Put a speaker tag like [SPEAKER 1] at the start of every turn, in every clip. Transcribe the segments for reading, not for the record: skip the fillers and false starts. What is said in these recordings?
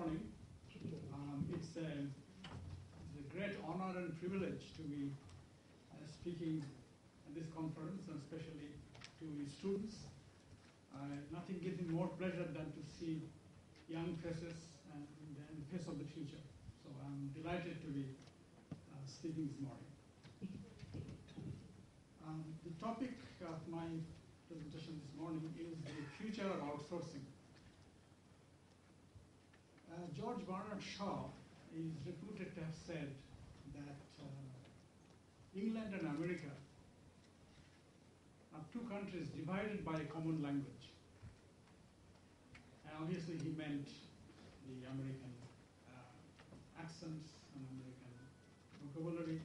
[SPEAKER 1] morning. It's a great honor and privilege to be speaking at this conference, and especially to students. Nothing gives me more pleasure than to see young faces and the face of the future. So I'm delighted to be speaking this morning. The topic of my presentation this morning is the future of outsourcing. George Bernard Shaw is reputed to have said that England and America are two countries divided by a common language. And obviously he meant the American accents and American vocabulary.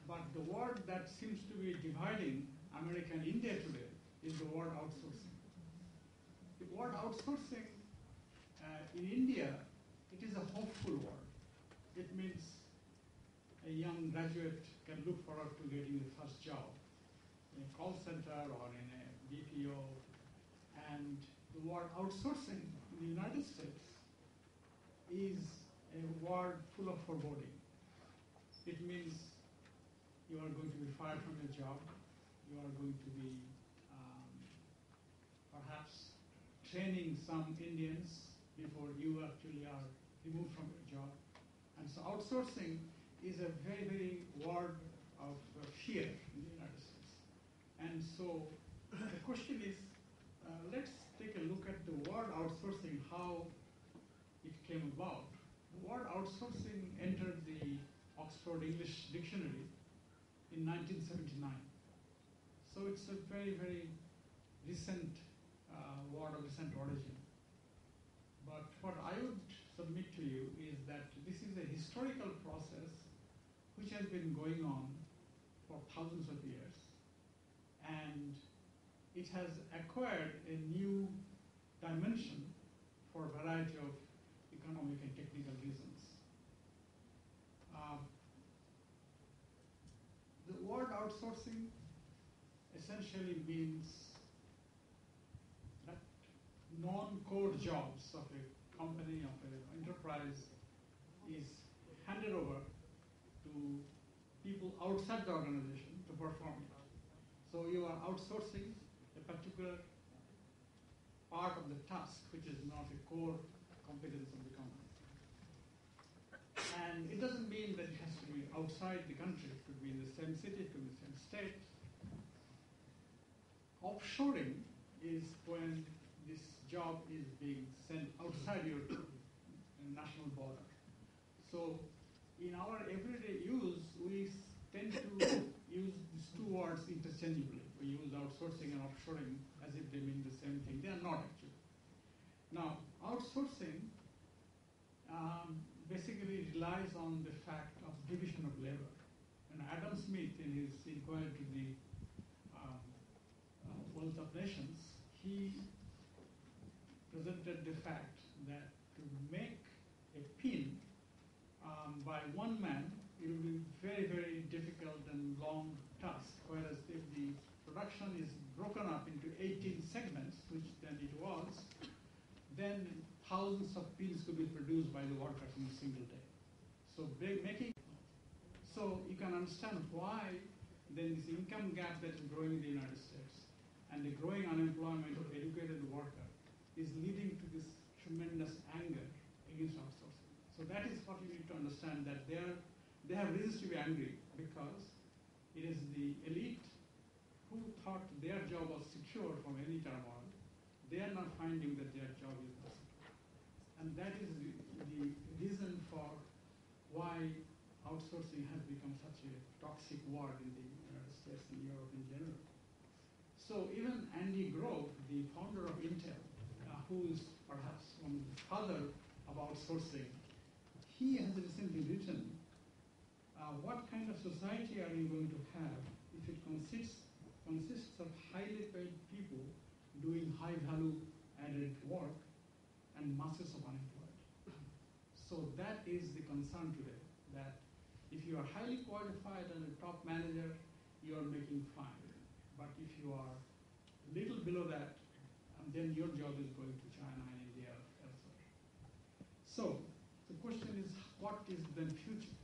[SPEAKER 1] But the word that seems to be dividing America and India today is the word outsourcing. The word outsourcing in India, it is a hopeful word. It means a young graduate can look forward to getting the first job in a call center or in a BPO. And the word outsourcing in the United States is a word full of foreboding. It means you are going to be fired from your job. You are going to be perhaps training some Indians before you actually are removed from your job. And so outsourcing is a very, very word of fear in the United States. And so the question is, let's take a look at the word outsourcing, how it came about. The word outsourcing entered the Oxford English Dictionary in 1979. So it's a very, very recent word of recent origin. But what I would submit to you is that this is a historical process which has been going on for thousands of years. And it has acquired a new dimension for a variety of economic and technical reasons. The word outsourcing essentially means that non-core jobs of a company, of an enterprise is handed over to people outside the organization to perform it. So you are outsourcing a particular part of the task which is not a core competence of the company. And it doesn't mean that it has to be outside the country. It could be in the same city, it could be the same state. Offshoring is when this job is being sent outside your national border. So in our everyday use, we tend to use these two words interchangeably. We use outsourcing and offshoring as if they mean the same thing. They are not actually. Now, outsourcing basically relies on the fact of division of labor. And Adam Smith, in his inquiry to the Wealth of Nations, he presented the fact that to make a pin by one man, it will be very, very difficult and long task. Whereas if the production is broken up into 18 segments, which then it was, then thousands of pins could be produced by the workers in a single day. So so you can understand why then this income gap that is growing in the United States and the growing unemployment of educated workers is leading to this tremendous anger against outsourcing. So that is what you need to understand, that they have reasons to be angry because it is the elite who thought their job was secure from any turmoil. They are not finding that their job is not secure. And that is the reason for why outsourcing has become such a toxic word in the United States and Europe in general. So even Andy Grove, the founder of Intel, who is perhaps one of the father of outsourcing, he has recently written, what kind of society are you going to have if it consists of highly paid people doing high value added work and masses of unemployed? So that is the concern today, that if you are highly qualified and a top manager, you are making fine. But if you are a little below that, then your job is going to China and India elsewhere. So the question is, what is the future?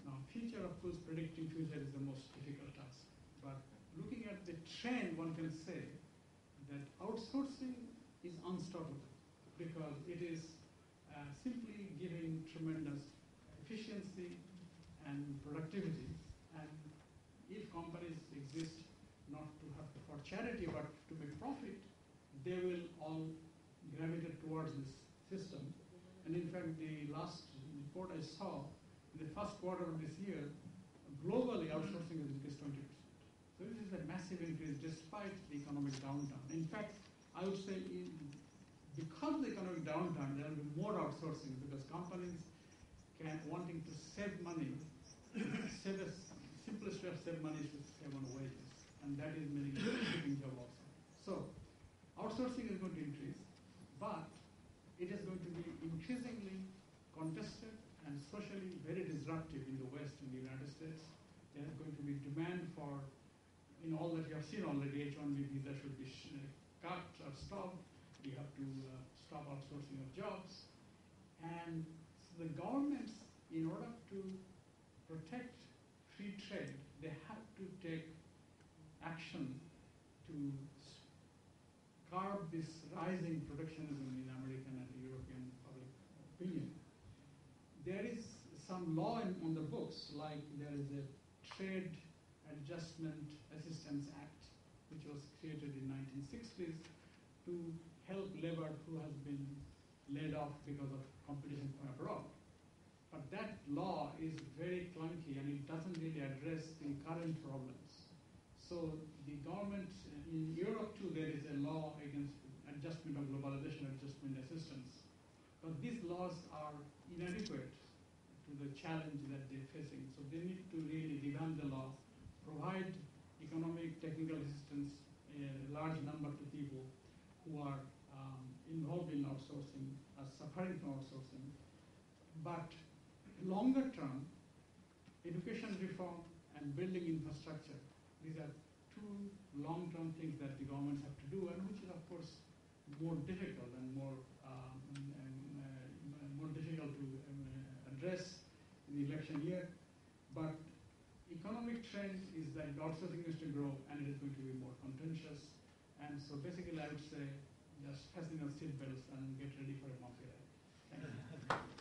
[SPEAKER 1] Now, future, of course, predicting future is the most difficult task. But looking at the trend, one can say that outsourcing is unstoppable because it is simply giving tremendous efficiency and productivity. And if companies exist not to have for charity but to make profit, they will all gravitate towards this system. And in fact, the last report I saw, in the first quarter of this year, globally outsourcing has increased 20%. So this is a massive increase despite the economic downturn. In fact, I would say because of the economic downturn, there will be more outsourcing because companies wanting to save money, simplest way of save money is to save on wages. And that is meaning keeping job also. So outsourcing is going to increase, but it is going to be increasingly contested and socially very disruptive in the West and the United States. There is going to be demand for, in all that you have seen already, H-1B visa should be cut or stopped. You have to stop outsourcing of jobs. And so the governments, in order to protect free trade, they have to take action to curb this rising protectionism in American and European public opinion. There is some law on the books, like there is a Trade Adjustment Assistance Act, which was created in 1960s to help labor who has been laid off because of competition from abroad. But that law is very clunky and it doesn't really address the current problems. So the government, in Europe too, there is a law against adjustment of globalization adjustment assistance. But these laws are inadequate to the challenge that they're facing. So they need to really revamp the law, provide economic, technical assistance, a large number to people who are involved in outsourcing, are suffering from outsourcing. But longer term, education reform and building infrastructure, these are two long-term things that the governments have to do, and which is, of course, more difficult and more difficult to address in the election year. But economic trend is that outsourcing is to grow and it is going to be more contentious. And so basically I would say just fasten your seatbelts and get ready for a bumpy ride. Thank you.